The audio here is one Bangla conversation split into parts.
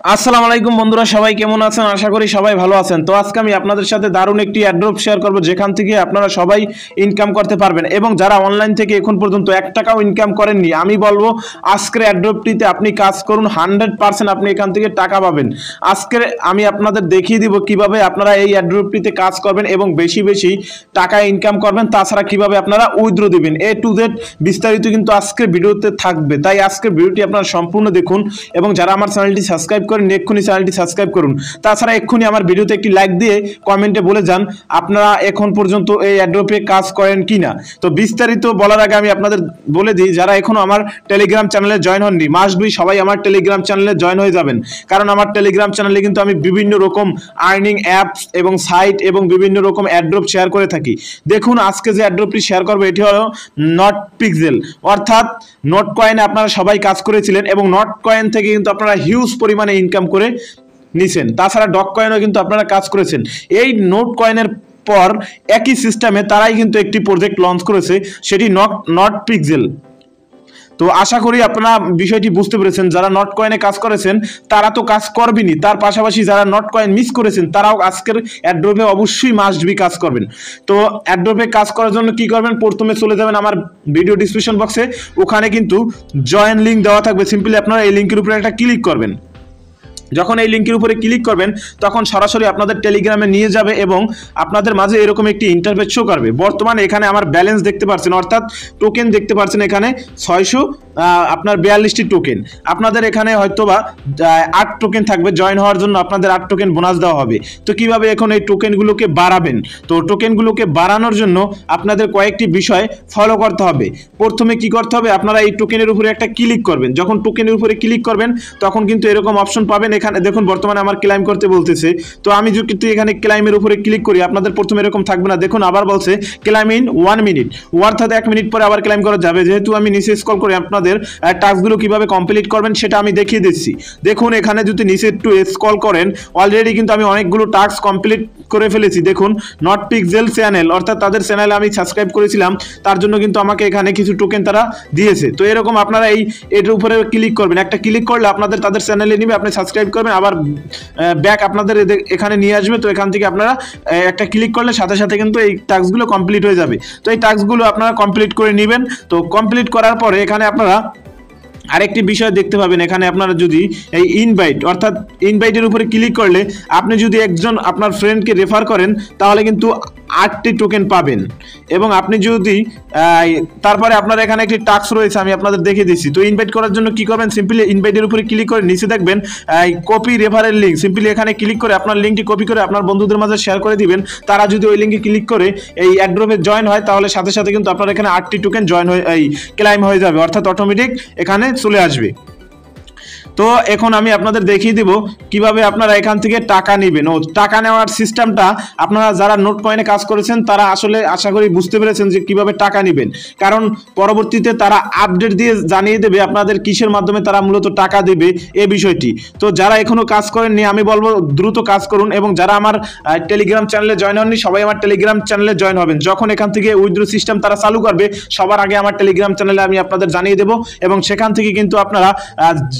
আসসালামু আলাইকুম বন্ধুরা, সবাই কেমন আছেন? আশা করি সবাই ভালো আছেন। তো আজকে আমি আপনাদের সাথে দারুণ একটি অ্যাড্রপ শেয়ার করব, যেখান থেকে আপনারা সবাই ইনকাম করতে পারবেন। এবং যারা অনলাইন থেকে এখন পর্যন্ত 1 টাকাও ইনকাম করেননি, আমি বলবো আজকের অ্যাড্রপটিতে আপনি কাজ করুন, 100% আপনি এখান থেকে টাকা পাবেন। আজকের আমি আপনাদের দেখিয়ে দিব কিভাবে আপনারা এই অ্যাড্রপটিতে কাজ করবেন এবং বেশি বেশি টাকা ইনকাম করবেন। তাছাড়া কিভাবে আপনারা উইথড্র দিবেন, A to Z বিস্তারিত কিন্তু আজকের ভিডিওতে থাকবে। তাই আজকের ভিডিওটি আপনারা সম্পূর্ণ দেখুন এবং যারা আমার চ্যানেলটি সাবস্ক্রাইব করেন এক্ষুনি চ্যানেলটি সাবস্ক্রাইব করুন। তাছাড়া এক্ষুনি আমার ভিডিওতে একটি লাইক দিয়ে কমেন্টে বলে যান আপনারা এখন পর্যন্ত এই অ্যাড্রপে কাজ করেন কিনা। তো বিস্তারিত বলার আগে আমি আপনাদের বলে দিই, যারা এখনো আমার টেলিগ্রাম চ্যানেলে জয়েন হননি, মাস্ট বি সবাই আমার টেলিগ্রাম চ্যানেলে জয়েন হয়ে যাবেন। কারণ আমার টেলিগ্রাম চ্যানেলে কিন্তু আমি বিভিন্ন রকম আর্নিং অ্যাপস এবং সাইট এবং বিভিন্ন রকম অ্যাড্রপ শেয়ার করে থাকি। দেখুন আজকে যে অ্যাড্রপটি শেয়ার করবো এটি হলো নট পিক্সেল, অর্থাৎ নোট কয়েনে আপনারা সবাই কাজ করেছিলেন এবং নোট কয়েন থেকে কিন্তু আপনারা হিউজ পরিমাণে ইনকাম করে নিছেন। তাছাড়া ডগ কয়েনও কিন্তু আপনারা কাজ করেছেন। এই নোট কয়েনের পর একই সিস্টেমে তারাই কিন্তু একটি প্রজেক্ট লঞ্চ করেছে, সেটি নট পিক্সেল। তো আশা করি আপনারা বিষয়টি বুঝতে পেরেছেন। যারা নট কয়েনে কাজ করেছেন তারা তো কাজ করবেনই, তার পাশাপাশি যারা নট কয়েন মিস করেছেন তারাও আজকের অ্যাড্রপে অবশ্যই মাস্ট বি কাজ করবেন। তো অ্যাড্রপে কাজ করার জন্য কি করবেন, প্রথমে চলে যাবেন আমার ভিডিও ডিসক্রিপশন বক্সে, ওখানে কিন্তু জয়েন লিঙ্ক দেওয়া থাকবে। সিম্পলি আপনারা এই লিঙ্কের উপরে একটা ক্লিক করবেন। যখন এই লিঙ্কের উপরে ক্লিক করবেন তখন সরাসরি আপনাদের টেলিগ্রামে নিয়ে যাবে এবং আপনাদের মাঝে এরকম একটি ইন্টারফেস শো করবে। বর্তমানে এখানে আমার ব্যালেন্স দেখতে পাচ্ছেন, অর্থাৎ টোকেন দেখতে পাচ্ছেন এখানে 642টি টোকেন। আপনাদের এখানে হয়তোবা 8 টোকেন থাকবে, জয়েন হওয়ার জন্য আপনাদের 8 টোকেন বোনাস দেওয়া হবে। তো কিভাবে এখন এই টোকেনগুলোকে বাড়াবেন? তো টোকেনগুলোকে বাড়ানোর জন্য আপনাদের কয়েকটি বিষয় ফলো করতে হবে। প্রথমে কি করতে হবে, আপনারা এই টোকেনের উপরে একটা ক্লিক করবেন। যখন টোকেনের উপরে ক্লিক করবেন তখন কিন্তু এরকম অপশন পাবেন। এখানে দেখুন বর্তমানে আমার ক্লাইম করতে বলতেছে, তো আমি যদি এখানে ক্লাইমের উপরে ক্লিক করি আপনাদের প্রথমে এরকম থাকবে না। দেখুন আবার বলছে ক্লাইম ইন 1 মিনিট, অর্থাৎ 1 মিনিট পরে আবার ক্লাইম করা যাবে। যেহেতু আমি নিচে স্ক্রল করে আপনাদের টাস্কগুলো কিভাবে কমপ্লিট করবেন সেটা আমি দেখিয়ে দিচ্ছি। দেখুন এখানে যদি নিচে একটু স্ক্রল করেন অলরেডি কিন্তু আমি অনেকগুলো টাস্ক কমপ্লিট করে ফেলেছি। দেখুন নট পিক্সেল চ্যানেল, অর্থাৎ তাদের চ্যানেলে আমি সাবস্ক্রাইব করেছিলাম, তার জন্য কিন্তু আমাকে এখানে কিছু টোকেন তারা দিয়েছে। তো এরকম আপনারা এর উপরে ক্লিক করবেন, একটা ক্লিক করলে আপনাদের তাদের চ্যানেলে নিবে, আপনি সাবস্ক্রাইব করবেন, আবার ব্যাক আপনাদের এখানে নিয়ে আসবে। তো এখান থেকে আপনারা একটা ক্লিক করলে সাথে সাথে কিন্তু এই টাস্কগুলো কমপ্লিট হয়ে যাবে। তো এই টাস্কগুলো আপনারা কমপ্লিট করে নেবেন। তো কমপ্লিট করার পরে এখানে আপনারা আরেকটি বিষয় দেখতে পাবেন, এখানে আপনারা যদি এই ইনভাইট, অর্থাৎ ইনভাইটের উপরে ক্লিক করলে আপনি যদি একজন আপনার ফ্রেন্ডকে রেফার করেন তাহলে কিন্তু 8টি টোকেন পাবেন। এবং আপনি যদি তারপরে আপনার এখানে একটি টাস্ক রয়েছে, আমি আপনাদের দেখিয়ে দিচ্ছি। তো ইনভাইট করার জন্য কি করবেন, সিম্পলি ইনভাইটের উপরে ক্লিক করে নিচে দেখবেন কপি রেফারেল লিঙ্ক, সিম্পলি এখানে ক্লিক করে আপনার লিঙ্কটি কপি করে আপনার বন্ধুদের মাঝে শেয়ার করে দিবেন। তারা যদি ওই লিঙ্কে ক্লিক করে এই অ্যাড্রপে জয়েন হয় তাহলে সাথে সাথে কিন্তু আপনার এখানে 8টি টোকেন জয়েন হয়ে ক্লাইম হয়ে যাবে, অর্থাৎ অটোমেটিক এখানে চলে আসবে। তো এখন আমি আপনাদের দেখিয়ে দিব কিভাবে আপনারা এখান থেকে টাকা নেবেন। ও টাকা নেওয়ার সিস্টেমটা আপনারা যারা নোট কয়েনে কাজ করেছেন তারা আসলে আশা করি বুঝতে পেরেছেন যে কিভাবে টাকা নেবেন, কারণ পরবর্তীতে তারা আপডেট দিয়ে জানিয়ে দেবে আপনাদের কিসের মাধ্যমে তারা মূলত টাকা দেবে এই বিষয়টি। তো যারা এখনো কাজ করেননি আমি বলবো দ্রুত কাজ করুন, এবং যারা আমার টেলিগ্রাম চ্যানেলে জয়েন হননি সবাই আমার টেলিগ্রাম চ্যানেলে জয়েন হবেন। যখন এখান থেকে উইথড্র সিস্টেম তারা চালু করবে সবার আগে আমার টেলিগ্রাম চ্যানেলে আমি আপনাদের জানিয়ে দেবো, এবং সেখান থেকে কিন্তু আপনারা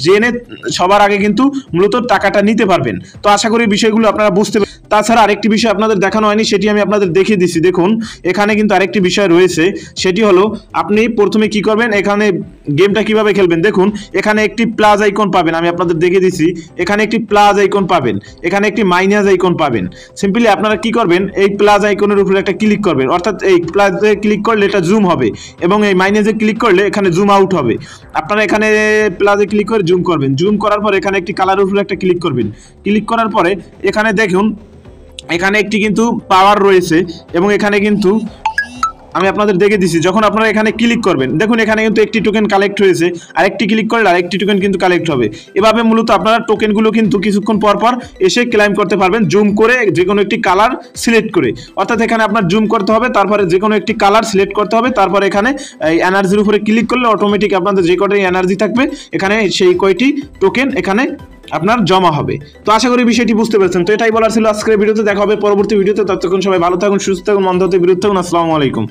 জেনে সবার আগে কিন্তু মূলত টাকাটা নিতে পারবেন। তো আশা করি বিষয়গুলো আপনারা বুঝতে পারবেন। তাছাড়া আরেকটি বিষয় আপনাদের দেখানো হয়নি, সেটি আমি আপনাদের দেখিয়ে দিচ্ছি। দেখুন এখানে কিন্তু আরেকটি বিষয় রয়েছে, সেটি হলো আপনি প্রথমে কি করবেন, এখানে গেমটা কিভাবে খেলবেন। দেখুন এখানে একটি প্লাস আইকন পাবেন, আমি আপনাদের দেখিয়ে দিচ্ছি। এখানে একটি প্লাস আইকন পাবেন, এখানে একটি মাইনাস আইকন পাবেন। সিম্পলি আপনারা কি করবেন, এই প্লাস আইকনের উপরে একটা ক্লিক করবেন, অর্থাৎ এই প্লাসে ক্লিক করলে এটা জুম হবে, এবং এই মাইনাসে ক্লিক করলে এখানে জুম আউট হবে। আপনারা এখানে প্লাসে ক্লিক করে জুম করবেন, জুম করার পর এখানে একটি কালারের উপরে একটা ক্লিক করবেন। ক্লিক করার পরে এখানে দেখুন এখানে একটি কিন্তু পাওয়ার রয়েছে, এবং এখানে কিন্তু আমি আপনাদের দেখে দিচ্ছি। যখন আপনারা এখানে ক্লিক করবেন দেখুন এখানে কিন্তু একটি টোকেন কালেক্ট হয়েছে, আরেকটি ক্লিক করলে আরেকটি টোকেন কিন্তু কালেক্ট হবে। এভাবে মূলত আপনারা টোকেনগুলো কিন্তু কিছুক্ষণ পর পর এসে ক্লাইম করতে পারবেন, জুম করে যে কোনো একটি কালার সিলেক্ট করে। অর্থাৎ এখানে আপনার জুম করতে হবে, তারপরে যে কোনো একটি কালার সিলেক্ট করতে হবে, তারপরে এখানে এই এনার্জির উপরে ক্লিক করলে অটোমেটিক আপনাদের যে কয়টি এনার্জি থাকবে এখানে সেই কয়টি টোকেন এখানে আপনার জমা হবে। তো আশা করি বিষয়টি বুঝতে পেরেছেন। তো এটাই বলার ছিল আজকের ভিডিওতে। দেখা হবে পরবর্তী ভিডিওতে। ততক্ষণ সবাই ভালো থাকুন, সুস্থ থাকুন, মন্দ হতে বিরত থাকুন। আসসালামু আলাইকুম।